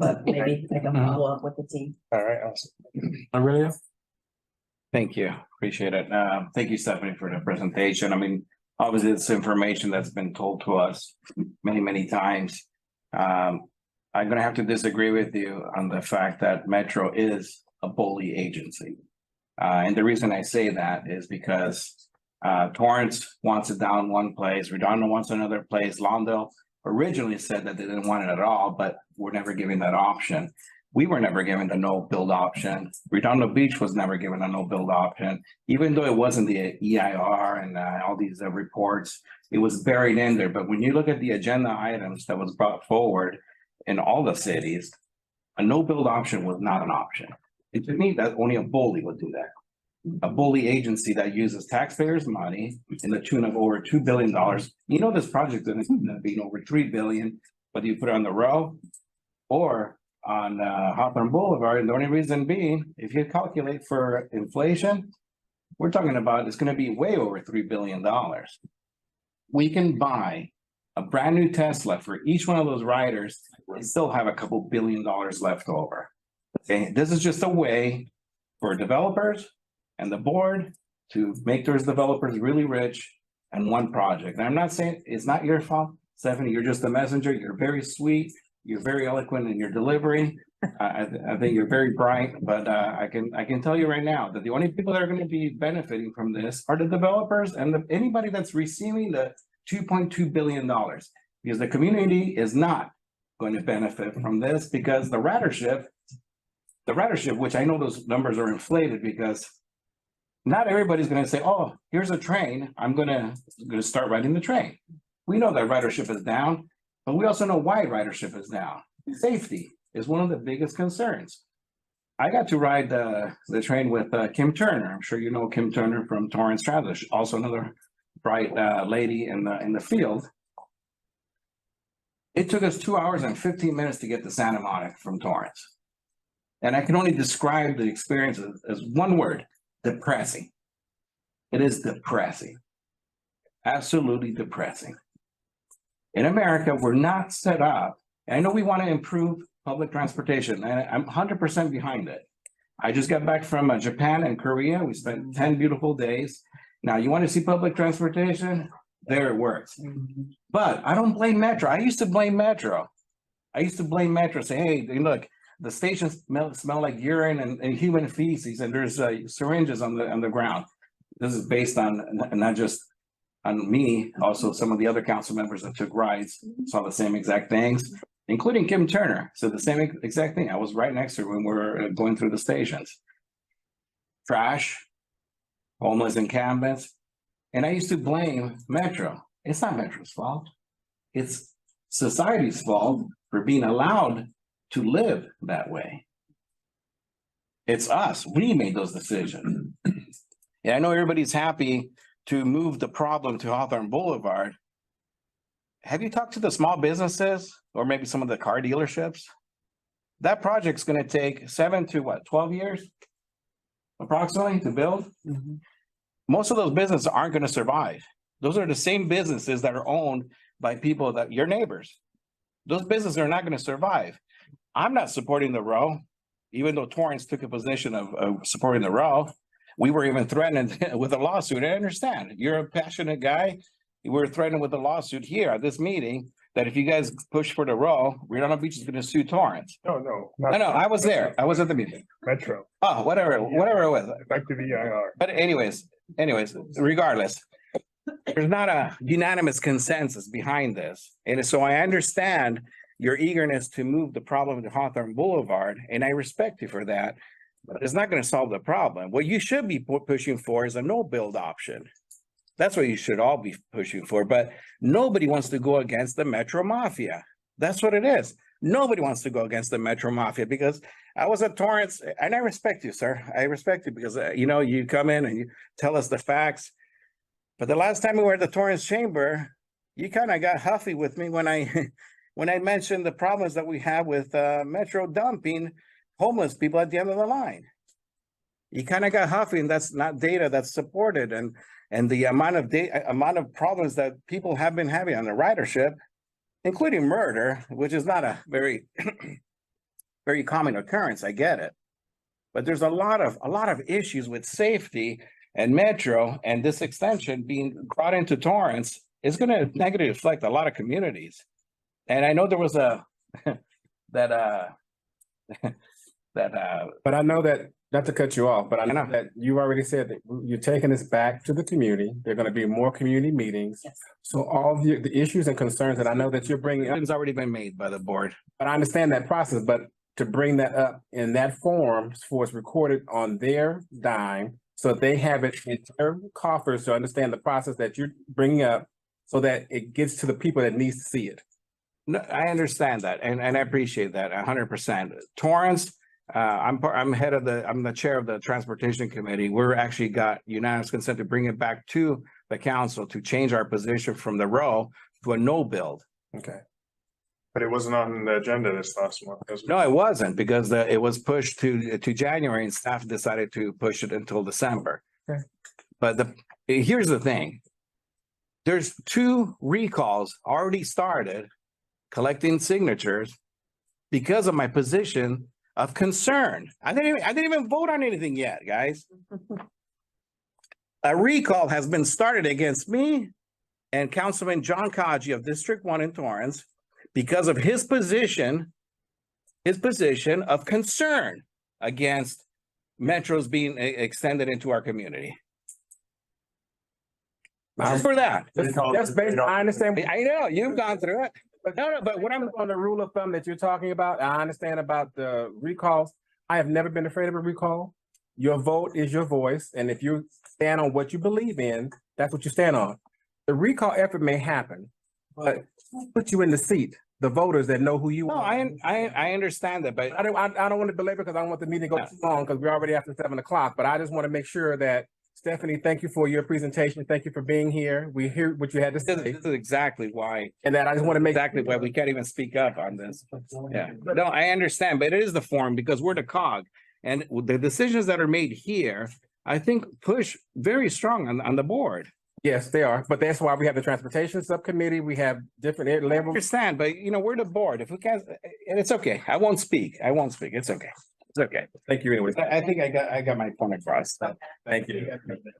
but maybe I can follow up with the team. All right, awesome. Aurelio? Thank you. Appreciate it. Thank you, Stephanie, for the presentation. I mean, obviously, it's information that's been told to us many, many times. I'm gonna have to disagree with you on the fact that Metro is a bully agency. And the reason I say that is because Torrance wants it down one place, Redondo wants another place. Lawndale originally said that they didn't want it at all, but we're never given that option. We were never given the no build option. Redondo Beach was never given a no build option, even though it wasn't the EIR and all these reports, it was buried in there. But when you look at the agenda items that was brought forward in all the cities, a no build option was not an option. And to me, that only a bully would do that. A bully agency that uses taxpayers' money in the tune of over $2 billion. You know, this project is going to be over $3 billion, whether you put it on the row or on Hawthorne Boulevard. And the only reason being, if you calculate for inflation, we're talking about it's going to be way over $3 billion. We can buy a brand new Tesla for each one of those riders and still have a couple $1 billion left over. Okay, this is just a way for developers and the board to make those developers really rich and one project. And I'm not saying it's not your fault, Stephanie, you're just a messenger. You're very sweet. You're very eloquent in your delivery. I think you're very bright, but I can tell you right now that the only people that are going to be benefiting from this are the developers and anybody that's receiving the $2.2 billion, because the community is not going to benefit from this, because the ridership, which I know those numbers are inflated because not everybody's going to say, oh, here's a train, I'm going to start riding the train. We know that ridership is down, but we also know why ridership is down. Safety is one of the biggest concerns. I got to ride the train with Kim Turner. I'm sure you know Kim Turner from Torrance Travel, also another bright lady in the field. It took us 2 hours and 15 minutes to get to Santa Monica from Torrance. And I can only describe the experience as one word: depressing. It is depressing. Absolutely depressing. In America, we're not set up. And I know we want to improve public transportation, and I'm 100% behind it. I just got back from Japan and Korea. We spent 10 beautiful days. Now, you want to see public transportation? There it works. But I don't blame Metro. I used to blame Metro. Say, hey, look, the stations smell like urine and human feces, and there's syringes on the ground. This is based on not just on me, also some of the other council members that took rides saw the same exact things, including Kim Turner. So the same exact thing. I was right next to her when we were going through the stations. Trash, homeless encampments. And I used to blame Metro. It's not Metro's fault. It's society's fault for being allowed to live that way. It's us. We made those decisions. And I know everybody's happy to move the problem to Hawthorne Boulevard. Have you talked to the small businesses or maybe some of the car dealerships? That project's going to take 7 to 12 years approximately to build. Most of those businesses aren't going to survive. Those are the same businesses that are owned by people that your neighbors. Those businesses are not going to survive. I'm not supporting the row, even though Torrance took a position of supporting the row. We were even threatened with a lawsuit. I understand. You're a passionate guy. We were threatened with a lawsuit here at this meeting that if you guys push for the row, Redondo Beach is going to sue Torrance. No. I know. I was there. I was at the meeting. Metro. Oh, whatever it was. Effective EIR. But anyways, regardless, there's not a unanimous consensus behind this. And so I understand your eagerness to move the problem to Hawthorne Boulevard, and I respect you for that, but it's not going to solve the problem. What you should be pushing for is a no build option. That's what you should all be pushing for, but nobody wants to go against the Metro Mafia. That's what it is. Nobody wants to go against the Metro Mafia, because I was at Torrance, and I respect you, sir. I respect you because, you come in and you tell us the facts. But the last time we were at the Torrance Chamber, you kind of got huffy with me when I mentioned the problems that we have with Metro dumping homeless people at the end of the line. You kind of got huffy, and that's not data that's supported. And the amount of problems that people have been having on the ridership, including murder, which is not a very very common occurrence, I get it. But there's a lot of issues with safety and Metro, and this extension being brought into Torrance is gonna negatively affect a lot of communities. And I know there was a, that, But I know that, not to cut you off, but I know know. that you already said that you're taking this back to the community. There are gonna be more community meetings. Yes. So all of the issues and concerns that I know that you're bringing up, it's already been made by the board. but I understand that process, but to bring that up in that form for it's recorded on their dime, so they have it in their coffers to understand the process that you're bringing up, so that it gets to the people that needs to see it. No, I understand that, and I appreciate that 100%. Torrance, I'm the chair of the Transportation Committee. We're actually got unanimous consent to bring it back to the council to change our position from the row to a no build. Okay. But it wasn't on the agenda this last month. No, it wasn't, because it was pushed to January and staff decided to push it until December. Okay. But here's the thing. There's 2 recalls already started collecting signatures because of my position of concern. I didn't even vote on anything yet, guys. A recall has been started against me and Councilman John Kaji of District 1 in Torrance because of his position of concern against metros being extended into our community. Just for that. That's based, I understand. I know, you've gone through it. But what I'm on the rule of thumb that you're talking about, I understand about the recalls. I have never been afraid of a recall. Your vote is your voice, and if you stand on what you believe in, that's what you stand on. The recall effort may happen, but put you in the seat, the voters that know who you No, are. I understand that, but I don't want to belabor because I don't want the meeting to go too long because we're already after 7 o'clock, but I just want to make sure that, Stephanie, thank you for your presentation. Thank you for being here. We hear what you had to say, this is exactly why, and that I just want to make. exactly why we can't even speak up on this. Yeah, no, I understand, but it is the form because we're the cog. And the decisions that are made here, I think push very strong on the board. Yes, they are, but that's why we have the transportation subcommittee. We have different I levels. understand, but we're the board. If we can't, and it's okay. I won't speak. It's okay. It's okay. Thank you anyway. I think I got my point across. Thank you.